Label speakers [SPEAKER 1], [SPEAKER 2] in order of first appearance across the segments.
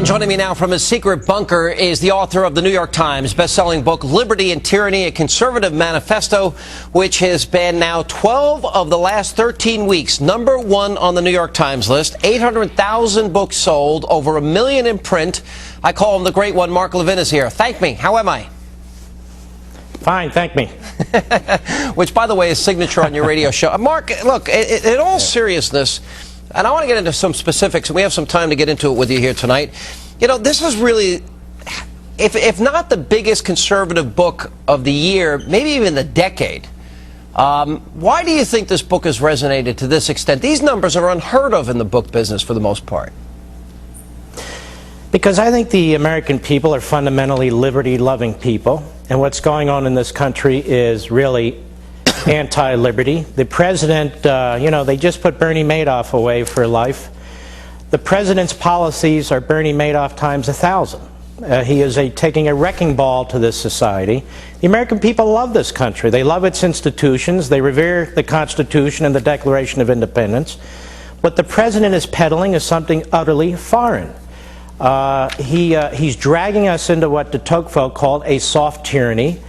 [SPEAKER 1] And joining me now from his secret bunker is the author of the New York Times bestselling book, Liberty and Tyranny, a conservative manifesto, which has been now 12 of the last 13 weeks, #1 on the New York Times list, 800,000 books sold, over 1 million in print. I call him the great one. Mark Levin is here. Thank me. How am I?
[SPEAKER 2] Fine, thank me.
[SPEAKER 1] Which, by the way, is signature on your radio show. Mark, look, in all seriousness, and I want to get into some specifics, and we have some time to get into it with you here tonight. You know, this is really, if not the biggest conservative book of the year, maybe even the decade. Why do you think this book has resonated to this extent? These numbers are unheard of in the book business for the most part.
[SPEAKER 2] Because I think the American people are fundamentally liberty-loving people, and what's going on in this country is really anti-liberty. The president, you know, they just put Bernie Madoff away for life. The president's policies are Bernie Madoff times 1,000. He is taking a wrecking ball to this society. The American people love this country. They love its institutions. They revere the Constitution and the Declaration of Independence. What the president is peddling is something utterly foreign. He's dragging us into what de Tocqueville called a soft tyranny.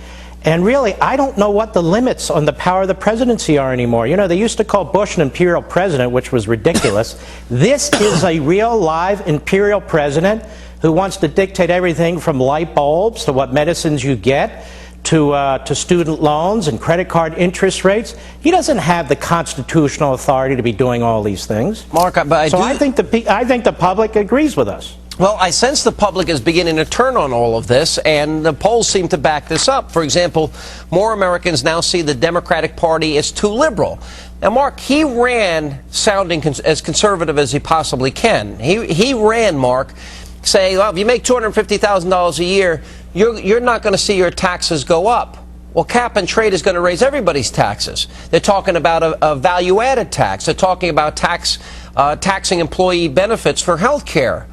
[SPEAKER 2] And really, I don't know what the limits on the power of the presidency are anymore. You know, they used to call Bush an imperial president, which was ridiculous. This is a real, live imperial president who wants to dictate everything from light bulbs to what medicines you get to student loans and credit card interest rates. He doesn't have the constitutional authority to be doing all these things.
[SPEAKER 1] Mark, I
[SPEAKER 2] think the public agrees with us.
[SPEAKER 1] Well, I sense the public is beginning to turn on all of this, and the polls seem to back this up. For example, more Americans now see the Democratic Party as too liberal. Now, Mark, he ran sounding as conservative as he possibly can. He ran, Mark, saying, well, if you make $250,000 a year, you're not going to see your taxes go up. Well, cap and trade is going to raise everybody's taxes. They're talking about a value-added tax. They're talking about taxing employee benefits for health care.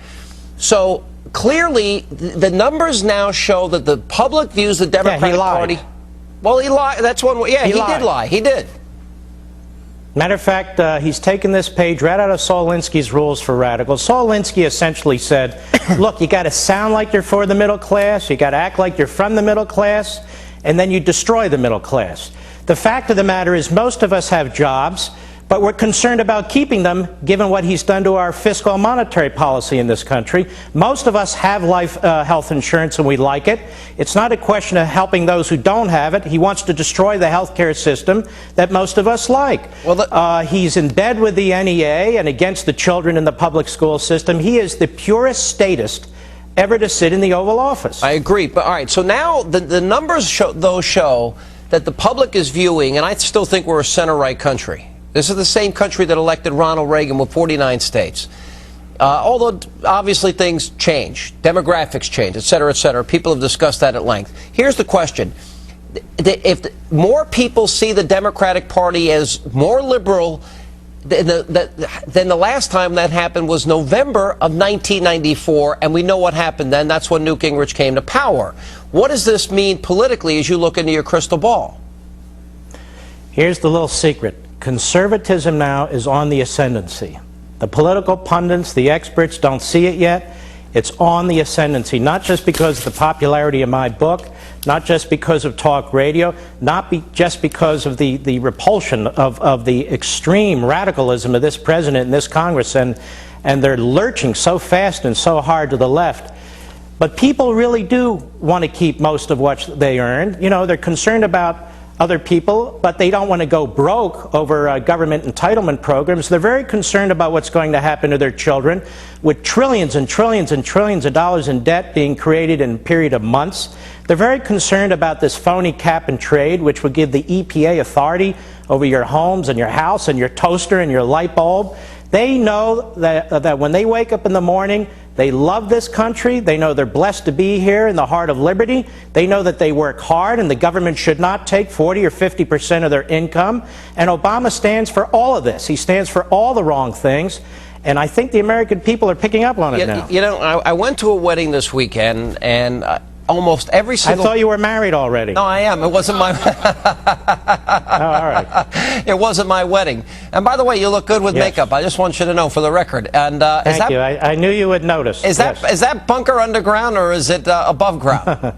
[SPEAKER 1] So clearly, the numbers now show that the public views the Democratic Party. Well, he lied. That's one way. Yeah, he did lie. He did.
[SPEAKER 2] Matter of fact, he's taken this page right out of Saul Alinsky's Rules for Radicals. Saul Alinsky essentially said, look, you got to sound like you're for the middle class, you got to act like you're from the middle class, and then you destroy the middle class. The fact of the matter is most of us have jobs, but we're concerned about keeping them, given what he's done to our fiscal and monetary policy in this country. Most of us have health insurance, and we like it. It's not a question of helping those who don't have it. He wants to destroy the health care system that most of us like. Well, he's in bed with the NEA and against the children in the public school system. He is the purest statist ever to sit in the Oval Office.
[SPEAKER 1] I agree. But all right, so now the numbers show that the public is viewing, and I still think we're a center-right country. This is the same country that elected Ronald Reagan with 49 states. Although, obviously, things change. Demographics change, et cetera, et cetera. People have discussed that at length. Here's the question. If more people see the Democratic Party as more liberal than the last time that happened was November of 1994, and we know what happened then. That's when Newt Gingrich came to power. What does this mean politically as you look into your crystal ball?
[SPEAKER 2] Here's the little secret. Conservatism now is on the ascendancy. The political pundits, the experts don't see it yet. It's on the ascendancy, not just because of the popularity of my book, not just because of talk radio, just because of the repulsion of the extreme radicalism of this president and this Congress, and they're lurching so fast and so hard to the left. But people really do want to keep most of what they earn. You know, they're concerned about other people, but they don't want to go broke over government entitlement programs. They're very concerned about what's going to happen to their children, with trillions and trillions and trillions of dollars in debt being created in a period of months. They're very concerned about this phony cap and trade, which would give the EPA authority over your homes and your house and your toaster and your light bulb. They know that when they wake up in the morning, they love this country. They know they're blessed to be here in the heart of liberty. They know that they work hard and the government should not take 40 or 50% of their income. And Obama stands for all of this. He stands for all the wrong things. And I think the American people are picking up on it now.
[SPEAKER 1] You know, I went to a wedding this weekend, and almost every
[SPEAKER 2] I
[SPEAKER 1] single...
[SPEAKER 2] thought you were married already.
[SPEAKER 1] No, I am. It wasn't my...
[SPEAKER 2] Oh, all right.
[SPEAKER 1] It wasn't my wedding. And by the way, you look good with
[SPEAKER 2] Yes.
[SPEAKER 1] makeup. I just want you to know for the record. And
[SPEAKER 2] Thank you. I knew you would notice.
[SPEAKER 1] Is that bunker underground or is it above ground?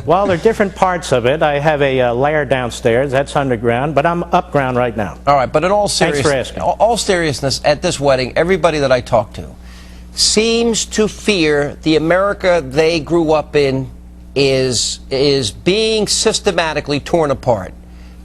[SPEAKER 2] Well, there are different parts of it. I have a lair downstairs. That's underground, but I'm up ground right now.
[SPEAKER 1] All right, but in all seriousness,
[SPEAKER 2] Thanks for asking.
[SPEAKER 1] all seriousness, at this wedding, everybody that I talk to seems to fear the America they grew up in is being systematically torn apart.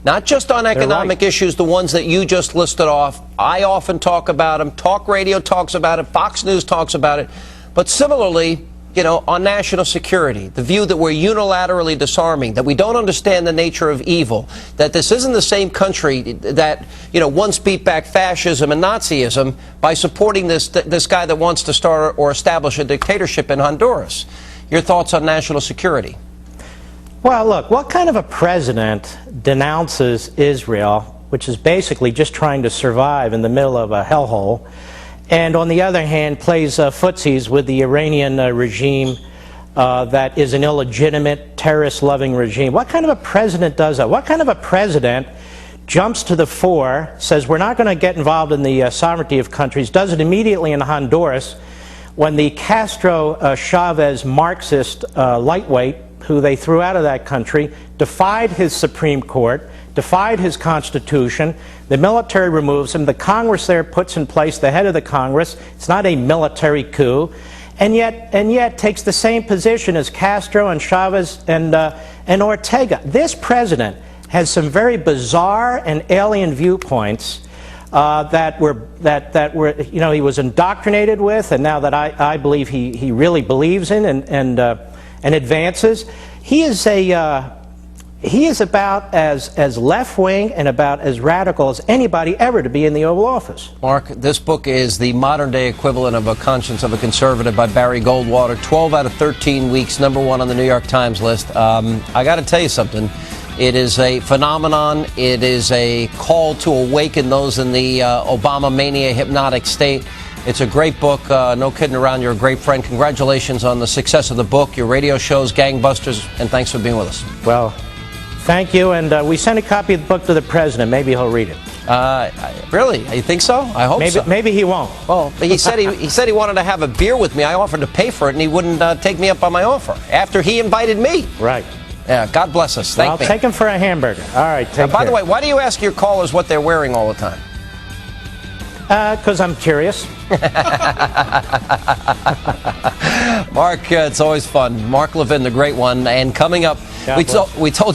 [SPEAKER 1] Not just on economic issues, the ones that you just listed off. I often talk about them. Talk radio talks about it. Fox News talks about it. But similarly, you know, on national security, the view that we're unilaterally disarming, that we don't understand the nature of evil, that this isn't the same country that, you know, once beat back fascism and Nazism by supporting this guy that wants to start or establish a dictatorship in Honduras. Your thoughts on national security?
[SPEAKER 2] Well, look, what kind of a president denounces Israel, which is basically just trying to survive in the middle of a hellhole, and on the other hand plays footsies with the Iranian regime that is an illegitimate, terrorist-loving regime? What kind of a president does that? What kind of a president jumps to the fore, says we're not going to get involved in the sovereignty of countries, does it immediately in Honduras when the Castro-Chavez Marxist lightweight, who they threw out of that country, defied his Supreme Court, defied his Constitution. The military removes him. The Congress there puts in place the head of the Congress. It's not a military coup. And yet takes the same position as Castro and Chavez and Ortega. This president has some very bizarre and alien viewpoints that were you know, he was indoctrinated with, and now that I believe he really believes in and advances. He is about as left-wing and about as radical as anybody ever to be in the Oval Office.
[SPEAKER 1] Mark, this book is the modern-day equivalent of A Conscience of a Conservative by Barry Goldwater. 12 out of 13 weeks, #1 on the New York Times list. I got to tell you something. It is a phenomenon. It is a call to awaken those in the Obama mania hypnotic state. It's a great book. No kidding around. You're a great friend. Congratulations on the success of the book, your radio shows, gangbusters, and thanks for being with us.
[SPEAKER 2] Well, thank you, and we sent a copy of the book to the president. Maybe he'll read it.
[SPEAKER 1] Really? You think so? I hope so.
[SPEAKER 2] Maybe he won't.
[SPEAKER 1] Well, he said he wanted to have a beer with me. I offered to pay for it, and he wouldn't take me up on my offer after he invited me.
[SPEAKER 2] Right.
[SPEAKER 1] Yeah, God bless us. Thank
[SPEAKER 2] I'll
[SPEAKER 1] me.
[SPEAKER 2] take him for a hamburger. All right, take care.
[SPEAKER 1] By the way, why do you ask your callers what they're wearing all the time?
[SPEAKER 2] Because I'm curious.
[SPEAKER 1] Mark, it's always fun. Mark Levin, the great one. And coming up, we told you.